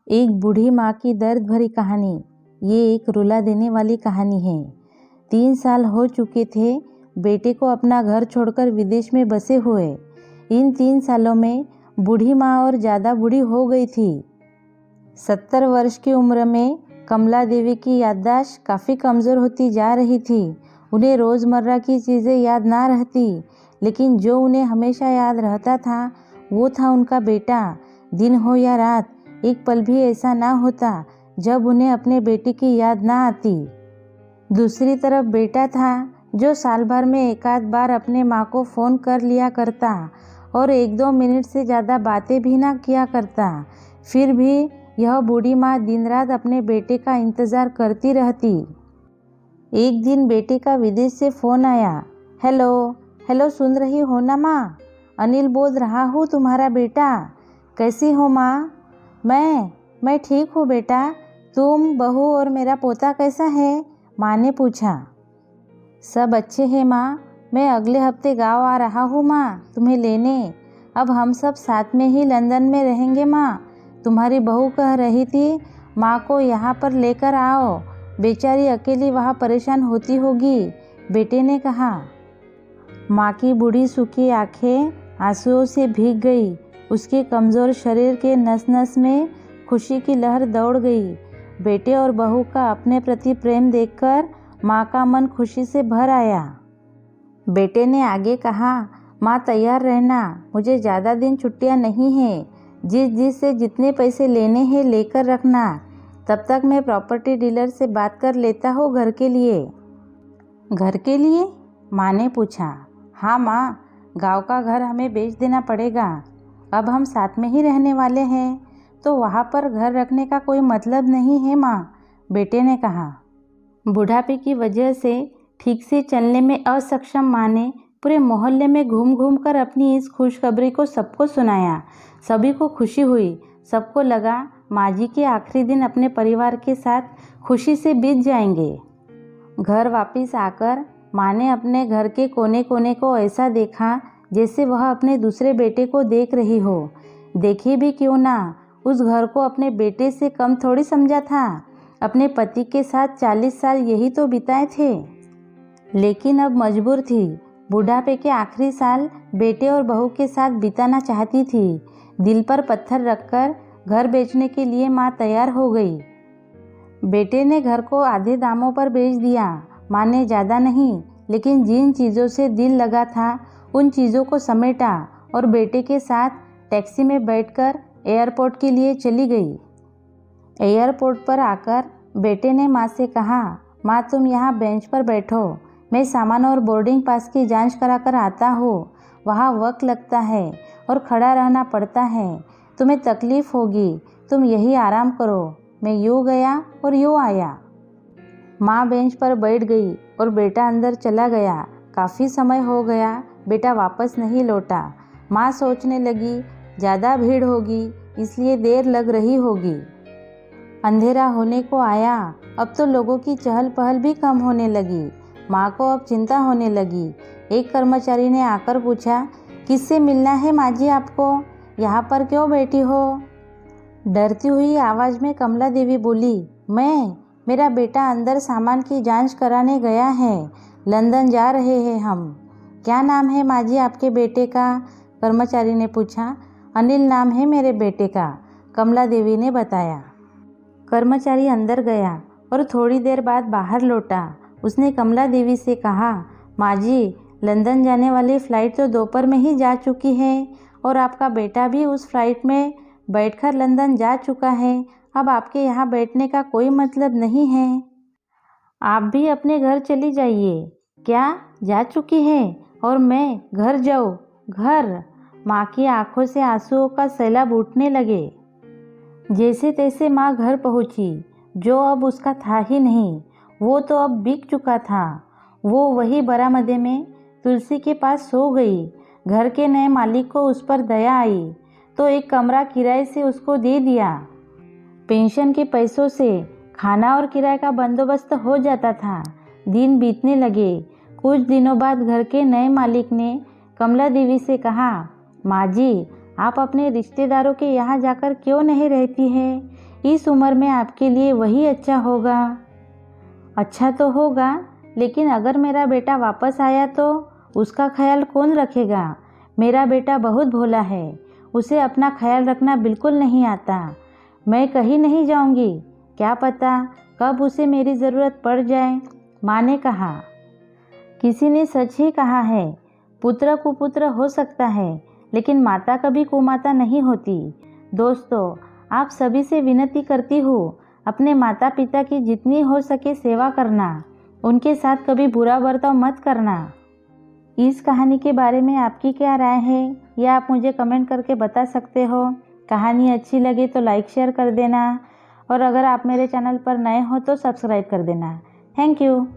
एक बूढ़ी माँ की दर्द भरी कहानी। ये एक रुला देने वाली कहानी है। 3 साल हो चुके थे बेटे को अपना घर छोड़कर विदेश में बसे हुए। इन 3 सालों में बूढ़ी माँ और ज़्यादा बूढ़ी हो गई थी। 70 वर्ष की उम्र में कमला देवी की याददाश्त काफ़ी कमज़ोर होती जा रही थी। उन्हें रोज़मर्रा की चीज़ें याद ना रहती, लेकिन जो उन्हें हमेशा याद रहता था वो था उनका बेटा। दिन हो या रात, एक पल भी ऐसा ना होता जब उन्हें अपने बेटे की याद ना आती। दूसरी तरफ बेटा था जो साल भर में एक आध बार अपने माँ को फ़ोन कर लिया करता और 1-2 मिनट से ज़्यादा बातें भी ना किया करता। फिर भी यह बूढ़ी माँ दिन रात अपने बेटे का इंतज़ार करती रहती। एक दिन बेटे का विदेश से फ़ोन आया। हेलो हेलो, सुन रही हो ना माँ? अनिल बोल रहा हूँ, तुम्हारा बेटा। कैसी हो माँ? मैं ठीक हूँ बेटा। तुम, बहू और मेरा पोता कैसा है? माँ ने पूछा। सब अच्छे हैं माँ। मैं अगले हफ्ते गांव आ रहा हूँ माँ, तुम्हें लेने। अब हम सब साथ में ही लंदन में रहेंगे माँ। तुम्हारी बहू कह रही थी माँ को यहाँ पर लेकर आओ, बेचारी अकेली वहाँ परेशान होती होगी, बेटे ने कहा। माँ की बूढ़ी सूखी आंखें आंसुओं से भीग गई। उसके कमज़ोर शरीर के नस नस में खुशी की लहर दौड़ गई। बेटे और बहू का अपने प्रति प्रेम देखकर माँ का मन खुशी से भर आया। बेटे ने आगे कहा, माँ तैयार रहना, मुझे ज़्यादा दिन छुट्टियाँ नहीं हैं। जिस से जितने पैसे लेने हैं लेकर रखना। तब तक मैं प्रॉपर्टी डीलर से बात कर लेता हूँ घर के लिए। घर के लिए? माँ ने पूछा। हाँ माँ, गांव का घर हमें बेच देना पड़ेगा। अब हम साथ में ही रहने वाले हैं, तो वहाँ पर घर रखने का कोई मतलब नहीं है माँ, बेटे ने कहा। बुढ़ापे की वजह से ठीक से चलने में असक्षम माँ ने पूरे मोहल्ले में घूम घूम कर अपनी इस खुशखबरी को सबको सुनाया। सभी को खुशी हुई। सबको लगा माँ जी के आखिरी दिन अपने परिवार के साथ खुशी से बीत जाएंगे। घर वापस आकर माँ ने अपने घर के कोने कोने को ऐसा देखा जैसे वह अपने दूसरे बेटे को देख रही हो। देखी भी क्यों ना, उस घर को अपने बेटे से कम थोड़ी समझा था। अपने पति के साथ 40 साल यही तो बिताए थे, लेकिन अब मजबूर थी। बुढ़ापे के आखिरी साल बेटे और बहू के साथ बिताना चाहती थी। दिल पर पत्थर रखकर घर बेचने के लिए माँ तैयार हो गई। बेटे ने घर को आधे दामों पर बेच दिया। माँ ने ज़्यादा नहीं, लेकिन जिन चीज़ों से दिल लगा था उन चीज़ों को समेटा और बेटे के साथ टैक्सी में बैठकर एयरपोर्ट के लिए चली गई। एयरपोर्ट पर आकर बेटे ने माँ से कहा, माँ तुम यहाँ बेंच पर बैठो, मैं सामान और बोर्डिंग पास की जांच कराकर आता हूँ। वहाँ वक्त लगता है और खड़ा रहना पड़ता है, तुम्हें तकलीफ़ होगी, तुम यही आराम करो। मैं यूँ गया और यूँ आया। माँ बेंच पर बैठ गई और बेटा अंदर चला गया। काफ़ी समय हो गया, बेटा वापस नहीं लौटा। माँ सोचने लगी ज़्यादा भीड़ होगी इसलिए देर लग रही होगी। अंधेरा होने को आया। अब तो लोगों की चहल पहल भी कम होने लगी। माँ को अब चिंता होने लगी। एक कर्मचारी ने आकर पूछा, किससे मिलना है माँ जी आपको? यहाँ पर क्यों बैठी हो? डरती हुई आवाज़ में कमला देवी बोली, मेरा बेटा अंदर सामान की जांच कराने गया है, लंदन जा रहे हैं हम। क्या नाम है माँ जी आपके बेटे का? कर्मचारी ने पूछा। अनिल नाम है मेरे बेटे का, कमला देवी ने बताया। कर्मचारी अंदर गया और थोड़ी देर बाद बाहर लौटा। उसने कमला देवी से कहा, माँ जी लंदन जाने वाली फ़्लाइट तो दोपहर में ही जा चुकी है और आपका बेटा भी उस फ्लाइट में बैठकर लंदन जा चुका है। अब आपके यहाँ बैठने का कोई मतलब नहीं है। आप भी अपने घर चली जाइए। क्या जा चुकी है और मैं घर जाऊँ? घर? माँ की आंखों से आंसुओं का सैलाब उठने लगे। जैसे तैसे माँ घर पहुँची, जो अब उसका था ही नहीं, वो तो अब बिक चुका था। वो वही बरामदे में तुलसी के पास सो गई। घर के नए मालिक को उस पर दया आई तो एक कमरा किराए से उसको दे दिया। पेंशन के पैसों से खाना और किराए का बंदोबस्त हो जाता था। दिन बीतने लगे। कुछ दिनों बाद घर के नए मालिक ने कमला देवी से कहा, माँ जी आप अपने रिश्तेदारों के यहाँ जाकर क्यों नहीं रहती हैं? इस उम्र में आपके लिए वही अच्छा होगा। अच्छा तो होगा, लेकिन अगर मेरा बेटा वापस आया तो उसका ख्याल कौन रखेगा? मेरा बेटा बहुत भोला है, उसे अपना ख्याल रखना बिल्कुल नहीं आता। मैं कहीं नहीं जाऊंगी, क्या पता कब उसे मेरी ज़रूरत पड़ जाए, माँ ने कहा। किसी ने सच ही कहा है, पुत्र कुपुत्र हो सकता है, लेकिन माता कभी कुमाता नहीं होती। दोस्तों, आप सभी से विनती करती हूँ, अपने माता पिता की जितनी हो सके सेवा करना, उनके साथ कभी बुरा बर्ताव मत करना। इस कहानी के बारे में आपकी क्या राय है, यह आप मुझे कमेंट करके बता सकते हो। कहानी अच्छी लगे तो लाइक शेयर कर देना, और अगर आप मेरे चैनल पर नए हो तो सब्सक्राइब कर देना। Thank you.